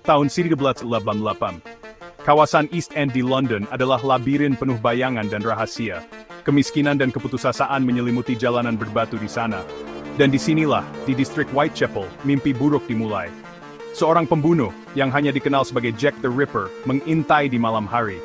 Tahun 1888. Kawasan East End di London adalah labirin penuh bayangan dan rahasia. Kemiskinan dan keputusasaan menyelimuti jalanan berbatu di sana. Dan disinilah, di distrik Whitechapel, mimpi buruk dimulai. Seorang pembunuh, yang hanya dikenal sebagai Jack the Ripper, mengintai di malam hari.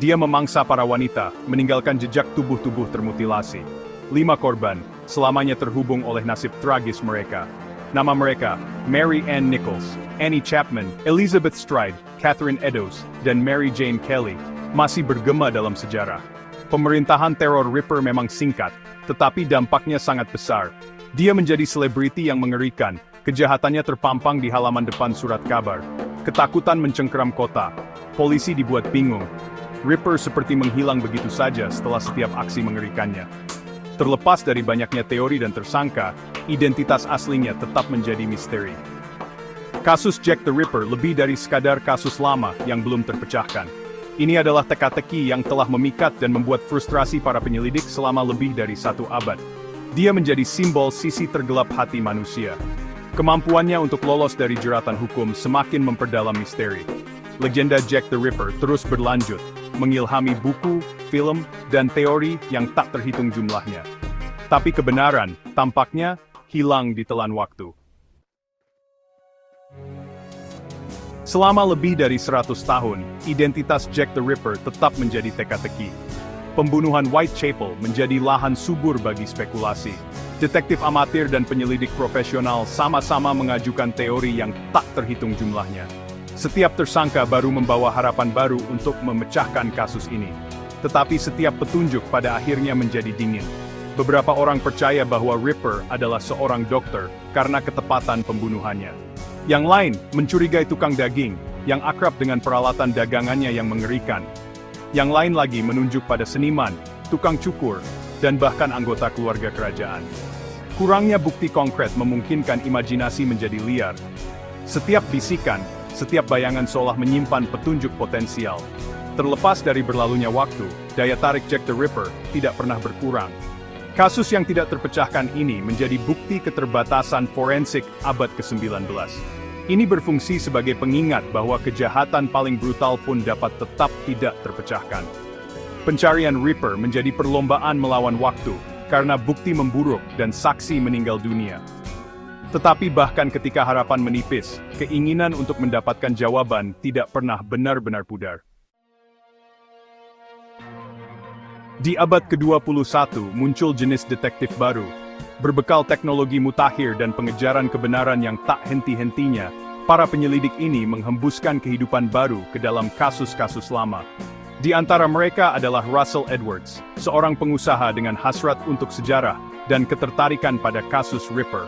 Dia memangsa para wanita, meninggalkan jejak tubuh-tubuh termutilasi. 5 korban, selamanya terhubung oleh nasib tragis mereka. Nama mereka, Mary Ann Nichols, Annie Chapman, Elizabeth Stride, Catherine Eddowes, dan Mary Jane Kelly, masih bergema dalam sejarah. Pemerintahan teror Ripper memang singkat, tetapi dampaknya sangat besar. Dia menjadi selebriti yang mengerikan, kejahatannya terpampang di halaman depan surat kabar. Ketakutan mencengkeram kota, polisi dibuat bingung. Ripper seperti menghilang begitu saja setelah setiap aksi mengerikannya. Terlepas dari banyaknya teori dan tersangka, identitas aslinya tetap menjadi misteri. Kasus Jack the Ripper lebih dari sekadar kasus lama yang belum terpecahkan. Ini adalah teka-teki yang telah memikat dan membuat frustrasi para penyelidik selama lebih dari 1 abad. Dia menjadi simbol sisi tergelap hati manusia. Kemampuannya untuk lolos dari jeratan hukum semakin memperdalam misteri. Legenda Jack the Ripper terus berlanjut, mengilhami buku, film, dan teori yang tak terhitung jumlahnya. Tapi kebenaran, tampaknya, hilang di telan waktu. Selama lebih dari 100 tahun, identitas Jack the Ripper tetap menjadi teka-teki. Pembunuhan Whitechapel menjadi lahan subur bagi spekulasi. Detektif amatir dan penyelidik profesional sama-sama mengajukan teori yang tak terhitung jumlahnya. Setiap tersangka baru membawa harapan baru untuk memecahkan kasus ini. Tetapi setiap petunjuk pada akhirnya menjadi dingin. Beberapa orang percaya bahwa Ripper adalah seorang dokter karena ketepatan pembunuhannya. Yang lain mencurigai tukang daging, yang akrab dengan peralatan dagangannya yang mengerikan. Yang lain lagi menunjuk pada seniman, tukang cukur, dan bahkan anggota keluarga kerajaan. Kurangnya bukti konkret memungkinkan imajinasi menjadi liar. Setiap bisikan, setiap bayangan seolah menyimpan petunjuk potensial. Terlepas dari berlalunya waktu, daya tarik Jack the Ripper tidak pernah berkurang. Kasus yang tidak terpecahkan ini menjadi bukti keterbatasan forensik abad ke-19. Ini berfungsi sebagai pengingat bahwa kejahatan paling brutal pun dapat tetap tidak terpecahkan. Pencarian Ripper menjadi perlombaan melawan waktu, karena bukti memburuk dan saksi meninggal dunia. Tetapi bahkan ketika harapan menipis, keinginan untuk mendapatkan jawaban tidak pernah benar-benar pudar. Di abad ke-21 muncul jenis detektif baru. Berbekal teknologi mutakhir dan pengejaran kebenaran yang tak henti-hentinya, para penyelidik ini menghembuskan kehidupan baru ke dalam kasus-kasus lama. Di antara mereka adalah Russell Edwards, seorang pengusaha dengan hasrat untuk sejarah dan ketertarikan pada kasus Ripper.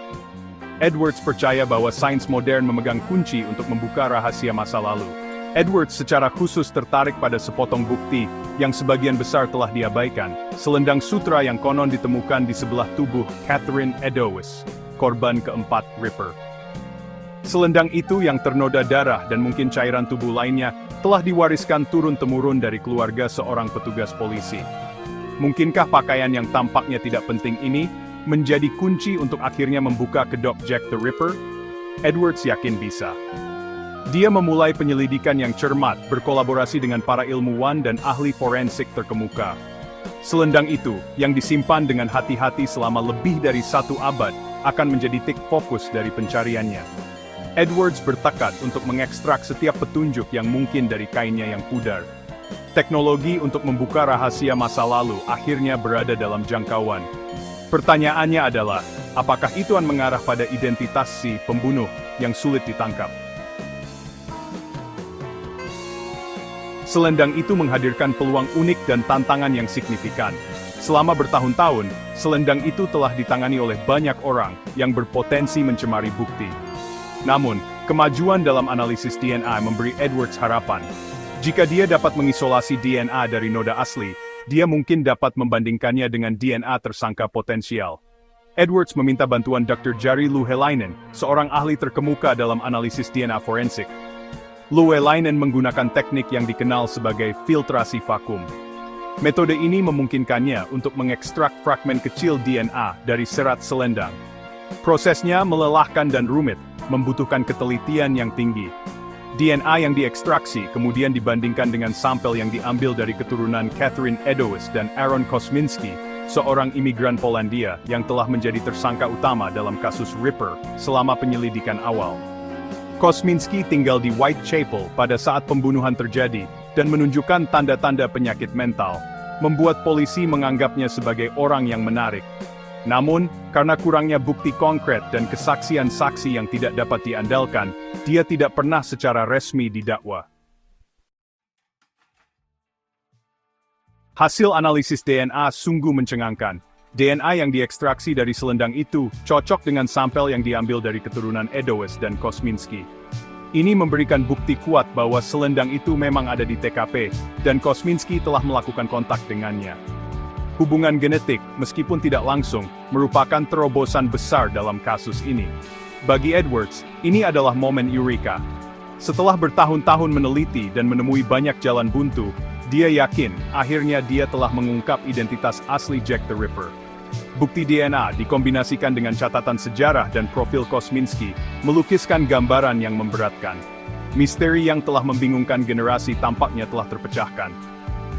Edwards percaya bahwa sains modern memegang kunci untuk membuka rahasia masa lalu. Edwards secara khusus tertarik pada sepotong bukti yang sebagian besar telah diabaikan, selendang sutra yang konon ditemukan di sebelah tubuh Catherine Eddowes, korban keempat Ripper. Selendang itu yang ternoda darah dan mungkin cairan tubuh lainnya telah diwariskan turun-temurun dari keluarga seorang petugas polisi. Mungkinkah pakaian yang tampaknya tidak penting ini menjadi kunci untuk akhirnya membuka kedok Jack the Ripper? Edwards yakin bisa. Dia memulai penyelidikan yang cermat, berkolaborasi dengan para ilmuwan dan ahli forensik terkemuka. Selendang itu, yang disimpan dengan hati-hati selama lebih dari 1 abad, akan menjadi titik fokus dari pencariannya. Edwards bertekad untuk mengekstrak setiap petunjuk yang mungkin dari kainnya yang pudar. Teknologi untuk membuka rahasia masa lalu akhirnya berada dalam jangkauan. Pertanyaannya adalah, apakah itu akan mengarah pada identitas si pembunuh yang sulit ditangkap? Selendang itu menghadirkan peluang unik dan tantangan yang signifikan. Selama bertahun-tahun, selendang itu telah ditangani oleh banyak orang yang berpotensi mencemari bukti. Namun, kemajuan dalam analisis DNA memberi Edwards harapan. Jika dia dapat mengisolasi DNA dari noda asli, dia mungkin dapat membandingkannya dengan DNA tersangka potensial. Edwards meminta bantuan Dr. Jari Louhelainen, seorang ahli terkemuka dalam analisis DNA forensik. Louhelainen menggunakan teknik yang dikenal sebagai filtrasi vakum. Metode ini memungkinkannya untuk mengekstrak fragmen kecil DNA dari serat selendang. Prosesnya melelahkan dan rumit, membutuhkan ketelitian yang tinggi. DNA yang diekstraksi kemudian dibandingkan dengan sampel yang diambil dari keturunan Catherine Eddowes dan Aaron Kosminski, seorang imigran Polandia yang telah menjadi tersangka utama dalam kasus Ripper selama penyelidikan awal. Kosminski tinggal di Whitechapel pada saat pembunuhan terjadi dan menunjukkan tanda-tanda penyakit mental, membuat polisi menganggapnya sebagai orang yang menarik. Namun, karena kurangnya bukti konkret dan kesaksian saksi yang tidak dapat diandalkan, dia tidak pernah secara resmi didakwa. Hasil analisis DNA sungguh mencengangkan. DNA yang diekstraksi dari selendang itu cocok dengan sampel yang diambil dari keturunan Eddowes dan Kosminski. Ini memberikan bukti kuat bahwa selendang itu memang ada di TKP, dan Kosminski telah melakukan kontak dengannya. Hubungan genetik, meskipun tidak langsung, merupakan terobosan besar dalam kasus ini. Bagi Edwards, ini adalah momen eureka. Setelah bertahun-tahun meneliti dan menemui banyak jalan buntu, dia yakin akhirnya dia telah mengungkap identitas asli Jack the Ripper. Bukti DNA dikombinasikan dengan catatan sejarah dan profil Kosminski, melukiskan gambaran yang memberatkan. Misteri yang telah membingungkan generasi tampaknya telah terpecahkan.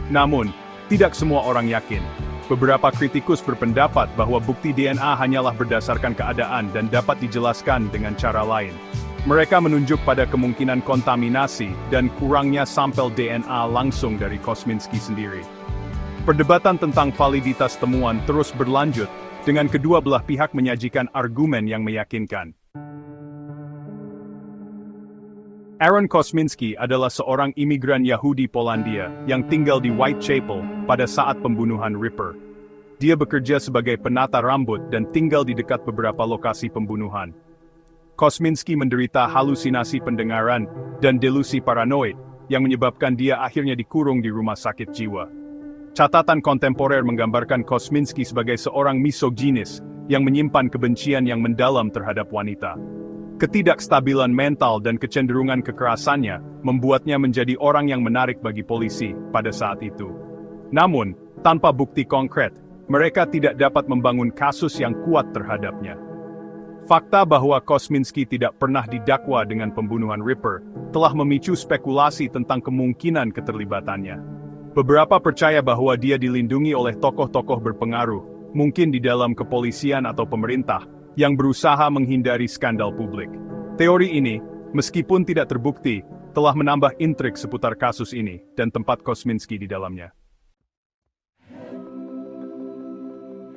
Namun, tidak semua orang yakin. Beberapa kritikus berpendapat bahwa bukti DNA hanyalah berdasarkan keadaan dan dapat dijelaskan dengan cara lain. Mereka menunjuk pada kemungkinan kontaminasi dan kurangnya sampel DNA langsung dari Kosminski sendiri. Perdebatan tentang validitas temuan terus berlanjut, dengan kedua belah pihak menyajikan argumen yang meyakinkan. Aaron Kosminski adalah seorang imigran Yahudi Polandia yang tinggal di Whitechapel pada saat pembunuhan Ripper. Dia bekerja sebagai penata rambut dan tinggal di dekat beberapa lokasi pembunuhan. Kosminski menderita halusinasi pendengaran dan delusi paranoid yang menyebabkan dia akhirnya dikurung di rumah sakit jiwa. Catatan kontemporer menggambarkan Kosminski sebagai seorang misoginis yang menyimpan kebencian yang mendalam terhadap wanita. Ketidakstabilan mental dan kecenderungan kekerasannya membuatnya menjadi orang yang menarik bagi polisi pada saat itu. Namun, tanpa bukti konkret, mereka tidak dapat membangun kasus yang kuat terhadapnya. Fakta bahwa Kosminski tidak pernah didakwa dengan pembunuhan Ripper telah memicu spekulasi tentang kemungkinan keterlibatannya. Beberapa percaya bahwa dia dilindungi oleh tokoh-tokoh berpengaruh, mungkin di dalam kepolisian atau pemerintah, yang berusaha menghindari skandal publik. Teori ini, meskipun tidak terbukti, telah menambah intrik seputar kasus ini dan tempat Kosminski di dalamnya.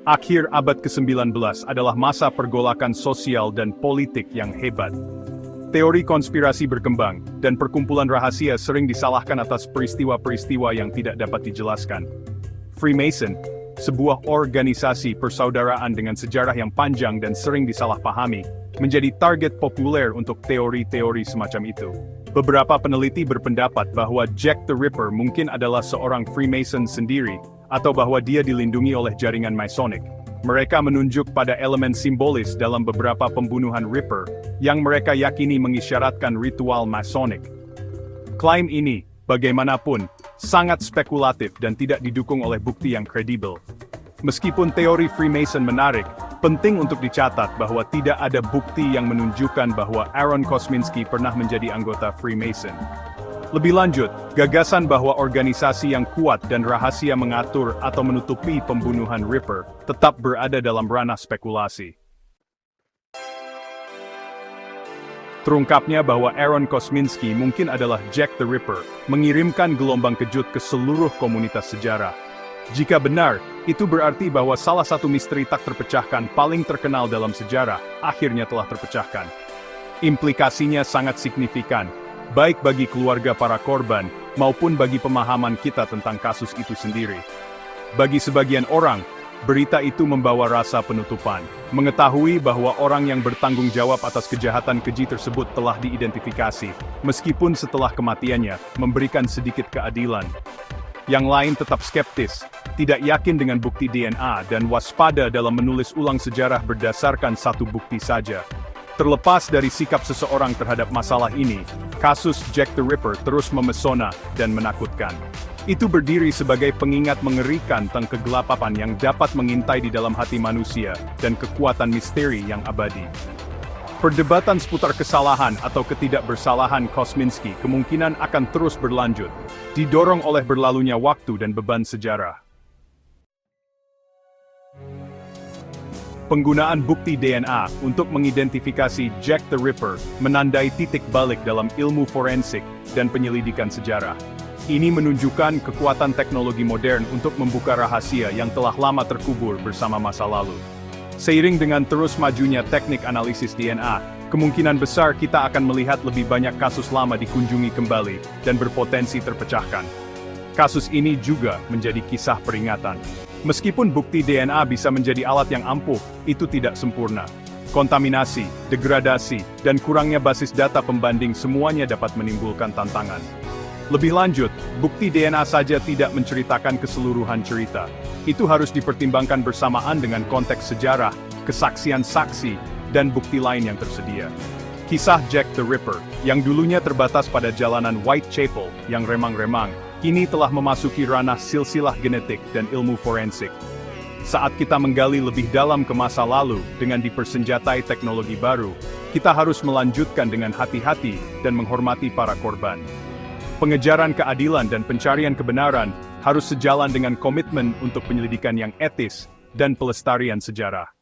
Akhir abad ke-19 adalah masa pergolakan sosial dan politik yang hebat. Teori konspirasi berkembang, dan perkumpulan rahasia sering disalahkan atas peristiwa-peristiwa yang tidak dapat dijelaskan. Freemason, sebuah organisasi persaudaraan dengan sejarah yang panjang dan sering disalahpahami, menjadi target populer untuk teori-teori semacam itu. Beberapa peneliti berpendapat bahwa Jack the Ripper mungkin adalah seorang Freemason sendiri, atau bahwa dia dilindungi oleh jaringan Masonic. Mereka menunjuk pada elemen simbolis dalam beberapa pembunuhan Ripper, yang mereka yakini mengisyaratkan ritual Masonic. Klaim ini, bagaimanapun, sangat spekulatif dan tidak didukung oleh bukti yang kredibel. Meskipun teori Freemason menarik, penting untuk dicatat bahwa tidak ada bukti yang menunjukkan bahwa Aaron Kosminski pernah menjadi anggota Freemason. Lebih lanjut, gagasan bahwa organisasi yang kuat dan rahasia mengatur atau menutupi pembunuhan Ripper tetap berada dalam ranah spekulasi. Terungkapnya bahwa Aaron Kosminski mungkin adalah Jack the Ripper, mengirimkan gelombang kejut ke seluruh komunitas sejarah. Jika benar, itu berarti bahwa salah satu misteri tak terpecahkan paling terkenal dalam sejarah, akhirnya telah terpecahkan. Implikasinya sangat signifikan, baik bagi keluarga para korban, maupun bagi pemahaman kita tentang kasus itu sendiri. Bagi sebagian orang, berita itu membawa rasa penutupan. Mengetahui bahwa orang yang bertanggung jawab atas kejahatan keji tersebut telah diidentifikasi, meskipun setelah kematiannya, memberikan sedikit keadilan. Yang lain tetap skeptis, tidak yakin dengan bukti DNA dan waspada dalam menulis ulang sejarah berdasarkan satu bukti saja. Terlepas dari sikap seseorang terhadap masalah ini, kasus Jack the Ripper terus memesona dan menakutkan. Itu berdiri sebagai pengingat mengerikan tentang kegelapan yang dapat mengintai di dalam hati manusia dan kekuatan misteri yang abadi. Perdebatan seputar kesalahan atau ketidakbersalahan Kosminski kemungkinan akan terus berlanjut, didorong oleh berlalunya waktu dan beban sejarah. Penggunaan bukti DNA untuk mengidentifikasi Jack the Ripper menandai titik balik dalam ilmu forensik dan penyelidikan sejarah. Ini menunjukkan kekuatan teknologi modern untuk membuka rahasia yang telah lama terkubur bersama masa lalu. Seiring dengan terus majunya teknik analisis DNA, kemungkinan besar kita akan melihat lebih banyak kasus lama dikunjungi kembali dan berpotensi terpecahkan. Kasus ini juga menjadi kisah peringatan. Meskipun bukti DNA bisa menjadi alat yang ampuh, itu tidak sempurna. Kontaminasi, degradasi, dan kurangnya basis data pembanding semuanya dapat menimbulkan tantangan. Lebih lanjut, bukti DNA saja tidak menceritakan keseluruhan cerita. Itu harus dipertimbangkan bersamaan dengan konteks sejarah, kesaksian saksi, dan bukti lain yang tersedia. Kisah Jack the Ripper, yang dulunya terbatas pada jalanan Whitechapel yang remang-remang, kini telah memasuki ranah silsilah genetik dan ilmu forensik. Saat kita menggali lebih dalam ke masa lalu dengan dipersenjatai teknologi baru, kita harus melanjutkan dengan hati-hati dan menghormati para korban. Pengejaran keadilan dan pencarian kebenaran harus sejalan dengan komitmen untuk penyelidikan yang etis dan pelestarian sejarah.